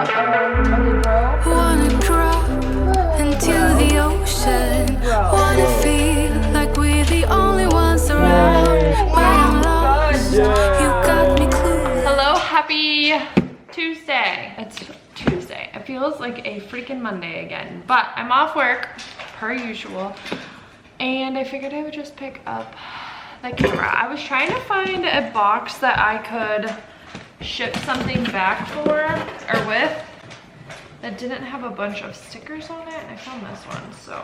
Wanna drop into the ocean. Wanna feel like we're the only ones around. But I'm lost. You got me clueless. Hello, happy Tuesday. It's Tuesday. It feels like a freaking Monday again. But I'm off work, per usual. And I figured I would just pick up the camera. I was trying to find a box that I could ship something back for or with that didn't have a bunch of stickers on it. I found this one, so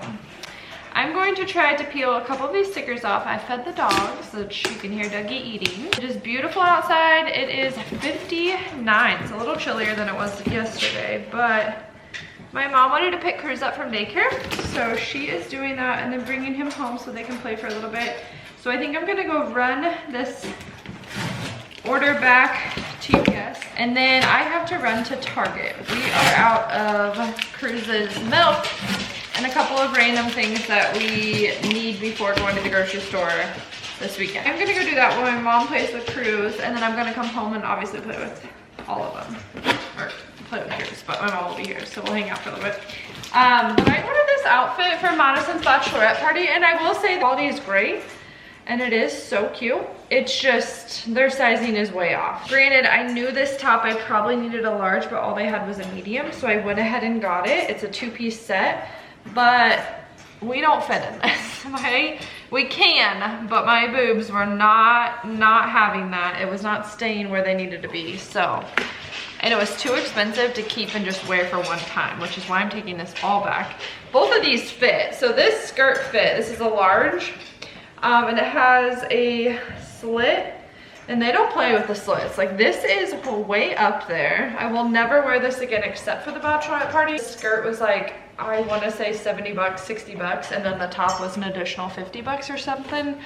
I'm going to try to peel a couple of these stickers off. I fed the dogs so that you can hear Dougie eating. It is beautiful outside. It is 59. It's a little chillier than it was yesterday, but my mom wanted to pick Cruz up from daycare, so she is doing that and then bringing him home so they can play for a little bit. So I think I'm gonna go run this order back to UPS, and then I have to run to Target. We are out of Cruz's milk and a couple of random things that we need before going to the grocery store this weekend. I'm gonna go do that while my mom plays with Cruz, and then I'm gonna come home and obviously play with all of them. Or play with Cruz, but my mom will be here, so we'll hang out for a little bit. But I ordered this outfit for Madison's bachelorette party, and I will say the quality is great. And it is so cute. It's just, their sizing is way off. Granted, I knew this top I probably needed a large, but all they had was a medium, so I went ahead and got it. It's a two-piece set, but we don't fit in this, right? We can, but my boobs were not having that. It was not staying where they needed to be, so. And it was too expensive to keep and just wear for one time, which is why I'm taking this all back. Both of these fit. So this skirt fit, this is a large. And it has a slit, and they don't play with the slits. Like, this is way up there. I will never wear this again except for the bachelorette party. The skirt was like, I want to say 70 bucks, 60 bucks, and then the top was an additional 50 bucks or something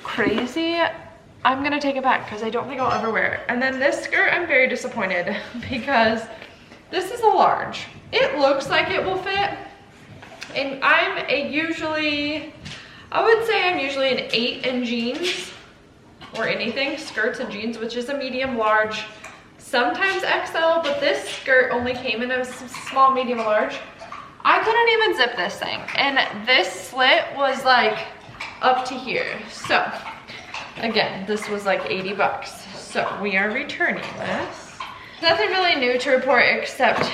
crazy. I'm gonna take it back because I don't think I'll ever wear it. And then this skirt, I'm very disappointed because this is a large. It looks like it will fit, and I would say I'm usually an 8 in jeans or anything, skirts and jeans, which is a medium large, sometimes XL, but this skirt only came in a small, medium, large. I couldn't even zip this thing, and this slit was like up to here. So again, this was like 80 bucks. So we are returning this. Nothing really new to report except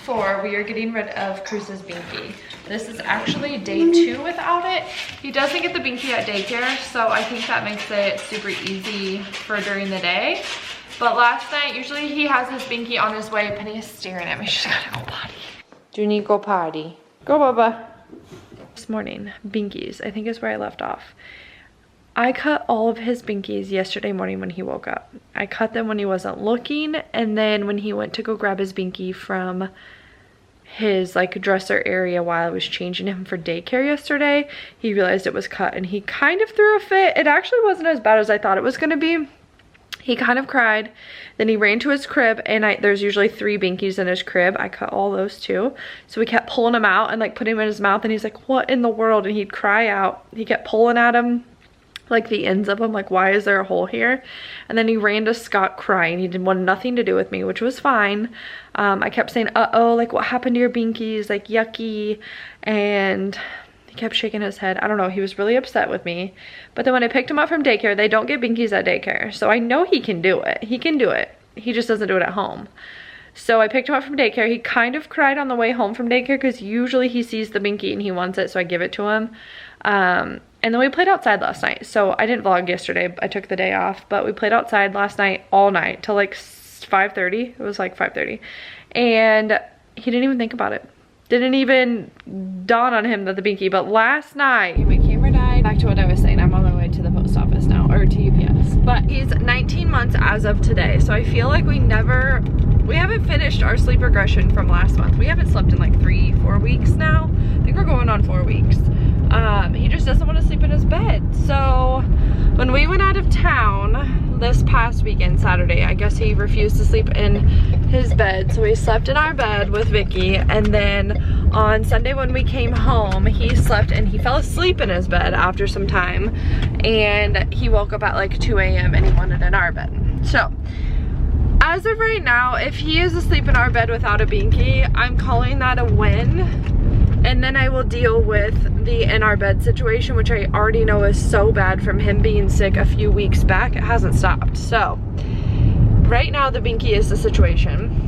for we are getting rid of Cruz's binky. This is actually day 2 without it. He doesn't get the binky at daycare, so I think that makes it super easy for during the day. But last night, usually he has his binky on his way. Penny is staring at me. She's gotta go potty. Do you need to go potty? Go, Bubba. This morning, binkies, I think is where I left off. I cut all of his binkies yesterday morning when he woke up. I cut them when he wasn't looking, and then when he went to go grab his binky from his like dresser area while I was changing him for daycare yesterday, he realized it was cut and he kind of threw a fit. It actually wasn't as bad as I thought it was gonna be. He kind of cried, then he ran to his crib, and there's usually 3 binkies in his crib. I cut all those too, so we kept pulling him out and like putting him in his mouth, and he's like, what in the world? And he'd cry out. He kept pulling at him, like the ends of them, like, why is there a hole here? And then he ran to Scott crying. He didn't want nothing to do with me, which was fine. I kept saying, uh-oh, like, what happened to your binkies? Like, yucky. And he kept shaking his head. I don't know, he was really upset with me. But then when I picked him up from daycare, they don't get binkies at daycare, so I know he can do it. He can do it. He just doesn't do it at home. So I picked him up from daycare. He kind of cried on the way home from daycare because usually he sees the binky and he wants it, so I give it to him. And then we played outside last night. So I didn't vlog yesterday. I took the day off, but we played outside last night all night till like 5:30. It was like 5:30. And he didn't even think about it. Didn't even dawn on him that the binky, but last night, my camera died. Back to what I was saying, I'm on my way to the post office now, or to UPS. But he's 19 months as of today. So I feel like we haven't finished our sleep regression from last month. We haven't slept in like 3-4 weeks now. I think we're going on 4 weeks. He just doesn't want to sleep in his bed. So when we went out of town this past weekend, Saturday, I guess he refused to sleep in his bed. So we slept in our bed with Vicky. And then on Sunday when we came home, he slept and he fell asleep in his bed after some time. And he woke up at like 2 a.m. and he wanted in our bed. So As of right now, if he is asleep in our bed without a binky, I'm calling that a win. And then I will deal with the in our bed situation, which I already know is so bad from him being sick a few weeks back. It hasn't stopped. So right now the binky is the situation.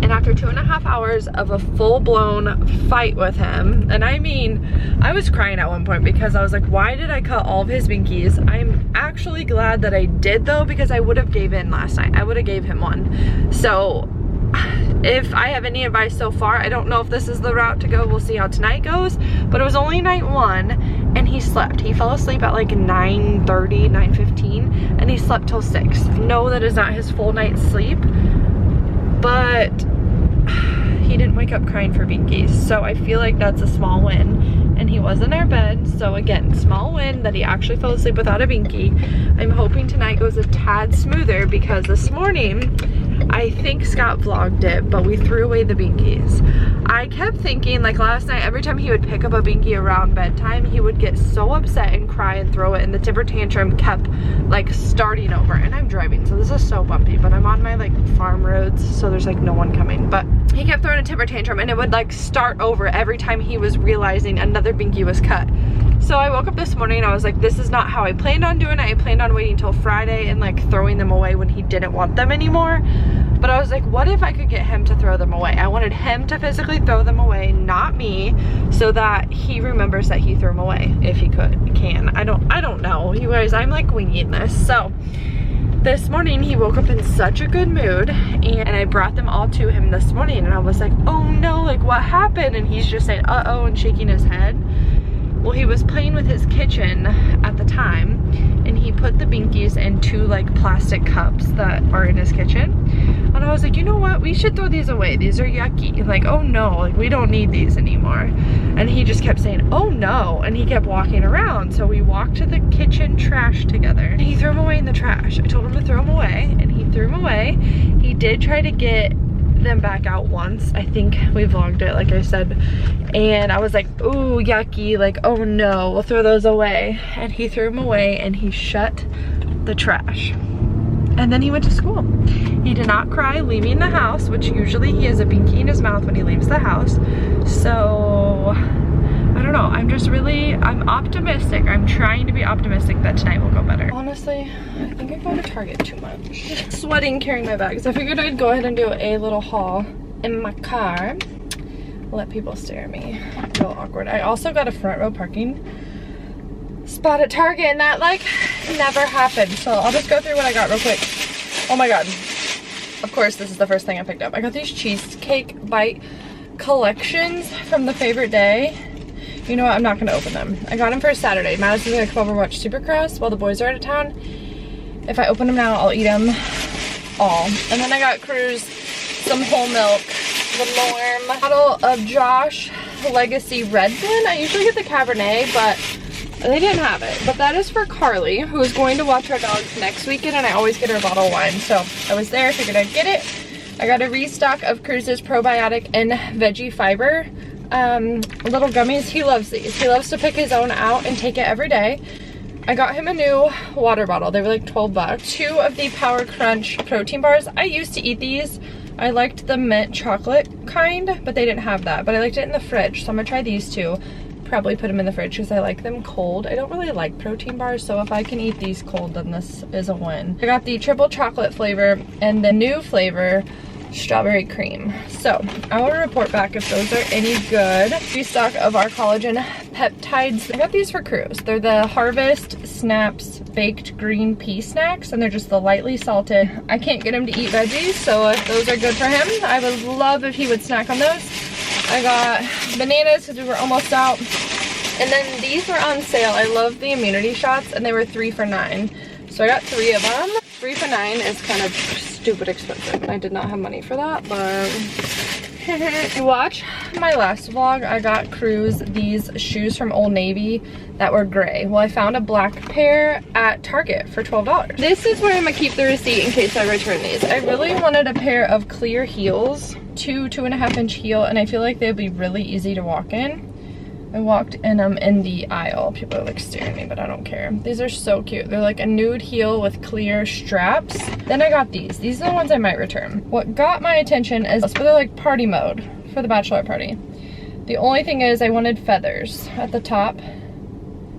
And after 2.5 hours of a full-blown fight with him, and I mean, I was crying at one point because I was like, why did I cut all of his binkies? I'm actually glad that I did though, because I would have gave in last night. I would have gave him one. So if I have any advice so far, I don't know if this is the route to go. We'll see how tonight goes. But it was only night 1 and he slept. He fell asleep at like 9:30, 9:15, and he slept till 6. No, that is not his full night's sleep, but he didn't wake up crying for binkies. So I feel like that's a small win. And he was in our bed. So again, small win that he actually fell asleep without a binky. I'm hoping tonight goes a tad smoother because this morning, I think Scott vlogged it, but we threw away the binkies. I kept thinking, like last night, every time he would pick up a binky around bedtime, he would get so upset and cry and throw it, and the temper tantrum kept like starting over. And I'm driving, so this is so bumpy, but I'm on my like farm roads, so there's like no one coming. But he kept throwing a temper tantrum and it would like start over every time he was realizing another binky was cut. So I woke up this morning and I was like, this is not how I planned on doing it. I planned on waiting till Friday and like throwing them away when he didn't want them anymore. But I was like, what if I could get him to throw them away? I wanted him to physically throw them away, not me, so that he remembers that he threw them away if he can. I don't know. You guys, I'm like winging this. So this morning he woke up in such a good mood and I brought them all to him this morning and I was like, oh no, like what happened? And he's just saying, uh-oh, and shaking his head. Well, he was playing with his kitchen at the time and he put the binkies in 2 like plastic cups that are in his kitchen. And I was like, you know what? We should throw these away. These are yucky. Like, oh no, like we don't need these anymore. And he just kept saying, oh no. And he kept walking around. So we walked to the kitchen trash together. And he threw them away in the trash. I told him to throw them away and he threw them away. He did try to get them back out once. I think we vlogged it, like I said, and I was like, ooh, yucky, like, oh no, we'll throw those away. And he threw them away and he shut the trash. And then he went to school. He did not cry leaving the house, which usually he has a binky in his mouth when he leaves the house. So I don't know, I'm optimistic. I'm trying to be optimistic that tonight will go better. Honestly, I think I go to Target too much. Sweating carrying my bags. I figured I'd go ahead and do a little haul in my car. Let people stare at me. Feel awkward. I also got a front row parking spot at Target and that like never happened. So I'll just go through what I got real quick. Oh my god. Of course, this is the first thing I picked up. I got these cheesecake bite collections from the favorite day. You know what? I'm not gonna open them. I got them for Saturday. Madison's gonna come over and watch Supercross while the boys are out of town. If I open them now, I'll eat them all. And then I got Cruz some whole milk, the Norm bottle of Josh Legacy Red Blend. I usually get the Cabernet, but they didn't have it. But that is for Carly, who is going to watch our dogs next weekend, and I always get her a bottle of wine. So I was there, figured I'd get it. I got a restock of Cruz's probiotic and veggie fiber little gummies. He loves these. He loves to pick his own out and take it every day. I got him a new water bottle. They were like 12 bucks. 2 of the Power Crunch protein bars. I used to eat these. I liked the mint chocolate kind, but they didn't have that. But I liked it in the fridge, so I'm gonna try these 2. Probably put them in the fridge because I like them cold. I don't really like protein bars, so if I can eat these cold, then this is a win. I got the triple chocolate flavor and the new flavor, strawberry cream. So I will report back if those are any good. Restock of our collagen peptides. I got these for Cruz. They're the Harvest Snaps baked green pea snacks, and they're just the lightly salted. I can't get him to eat veggies, so if those are good for him, I would love if he would snack on those. I got bananas because we were almost out. And then these were on sale. I love the immunity shots, and they were 3 for $9. So I got 3 of them. 3 for $9 is kind of stupid expensive. I did not have money for that, but if you watch my last vlog, I got Cruz these shoes from Old Navy that were gray. Well, I found a black pair at Target for $12. This is where I'm gonna keep the receipt in case I return these. I really wanted a pair of clear heels, 2.5 inch heel, and I feel like they'd be really easy to walk in. I walked in them in the aisle. People are like staring at me, but I don't care. These are so cute. They're like a nude heel with clear straps. Then I got these. These are the ones I might return. What got my attention is, but they're like party mode for the bachelor party. The only thing is I wanted feathers at the top.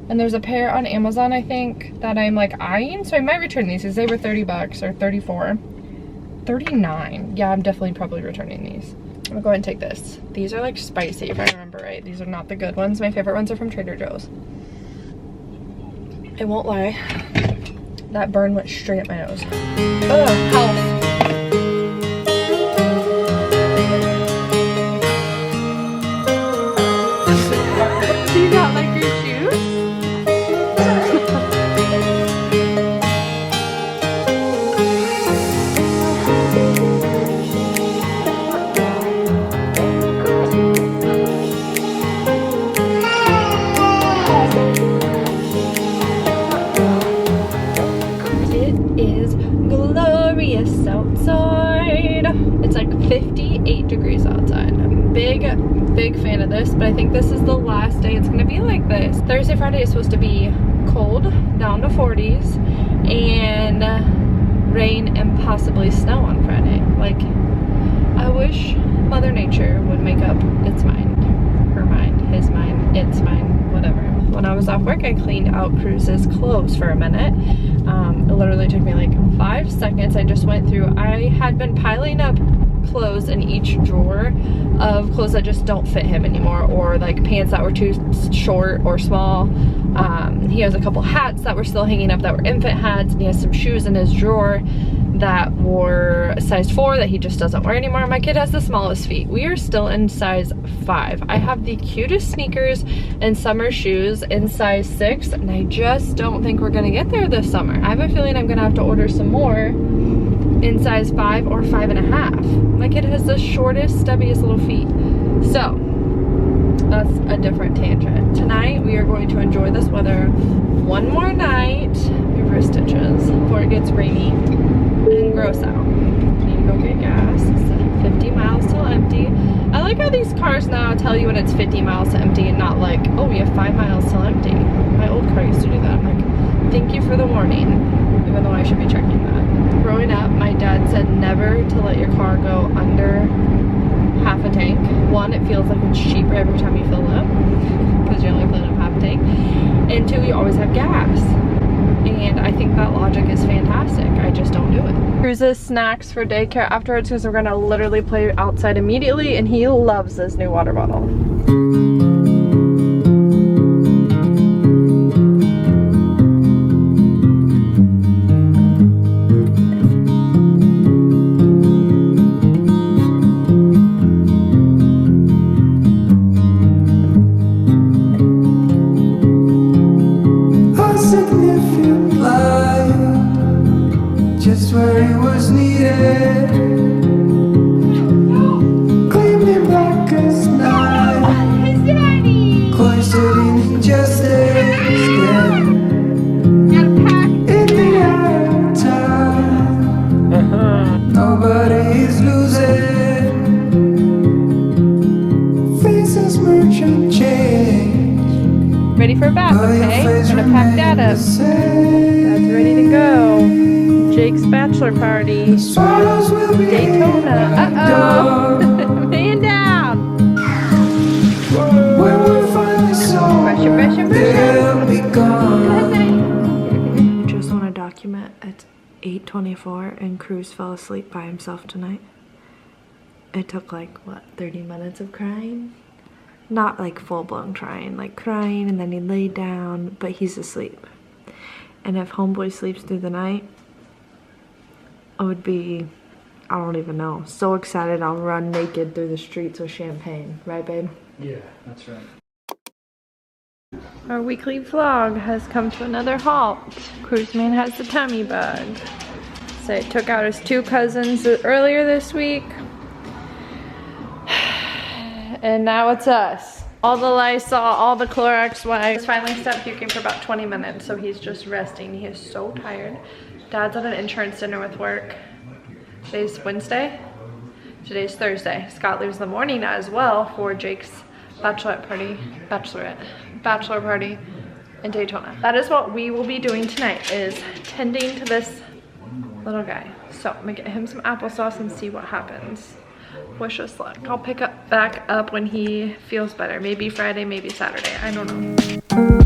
And there's a pair on Amazon, I think, that I'm like eyeing. So I might return these because they were 30 bucks or 34. 39. Yeah, I'm definitely probably returning these. I'm gonna go ahead and take this. These are like spicy, if I remember right. These are not the good ones. My favorite ones are from Trader Joe's. I won't lie. That burn went straight up my nose. Ugh, health. Do you not like your shoes? Outside. It's like 58 degrees outside. I'm big fan of this, but I think this is the last day it's gonna be like this. Thursday, Friday is supposed to be cold, down to 40s, and rain and possibly snow on Friday. Like, I wish Mother Nature would make up its mind. Her mind, his mind, its mind, whatever. When I was off work, I cleaned out Cruz's clothes for a minute. It literally took me like 5 seconds. I just went through. I had been piling up clothes in each drawer of clothes that just don't fit him anymore, or like pants that were too short or small. He has a couple hats that were still hanging up that were infant hats, and he has some shoes in his drawer that were size 4 that he just doesn't wear anymore. My kid has the smallest feet. We are still in size 5. I have the cutest sneakers and summer shoes in size 6, and I just don't think we're gonna get there this summer. I have a feeling I'm gonna have to order some more in size 5 or 5.5. My kid has the shortest, stubbiest little feet. So that's a different tangent. Tonight we are going to enjoy this weather one more night, reverse stitches, before it gets rainy and gross out. Need to go get gas. It's 50 miles till empty. I like how these cars now tell you when it's 50 miles to empty and not like, oh, we have 5 miles till empty. My old car used to do that. I'm like, thank you for the warning, even though I should be checking that. Growing up, my dad said never to let your car go under half a tank. One, it feels like it's cheaper every time you fill up because you're only filling up half a tank. And 2, you always have gas. And I think that logic is fantastic. I just don't do it. Cruz's snacks for daycare afterwards because we're gonna literally play outside immediately, and he loves this new water bottle. Just where he was needed, claimed him back as night, cloistered in injustice, dead in the air of time. Nobody is losing, faces merchant change. Ready for a bath, okay? We're gonna pack that up. That's ready to go. Jake's bachelor party. Daytona. Uh-oh. Man down. Just want to document it's 8:24 and Cruz fell asleep by himself tonight. It took like, what, 30 minutes of crying? Not like full-blown crying, like crying and then he laid down, but he's asleep. And if homeboy sleeps through the night, I would be, I don't even know, so excited I'll run naked through the streets with champagne. Right, babe? Yeah, that's right. Our weekly vlog has come to another halt. Cruz Man has the tummy bug. So he took out his 2 cousins earlier this week. And now it's us. All the Lysol, all the Clorox wipes. Finally stopped puking for about 20 minutes, so he's just resting. He is so tired. Dad's at an insurance dinner with work. Today's Wednesday. Today's Thursday. Scott leaves in the morning as well for Jake's bachelor party in Daytona. That is what we will be doing tonight, is tending to this little guy. So I'm gonna get him some applesauce and see what happens. Wish us luck. I'll pick back up when he feels better. Maybe Friday, maybe Saturday. I don't know.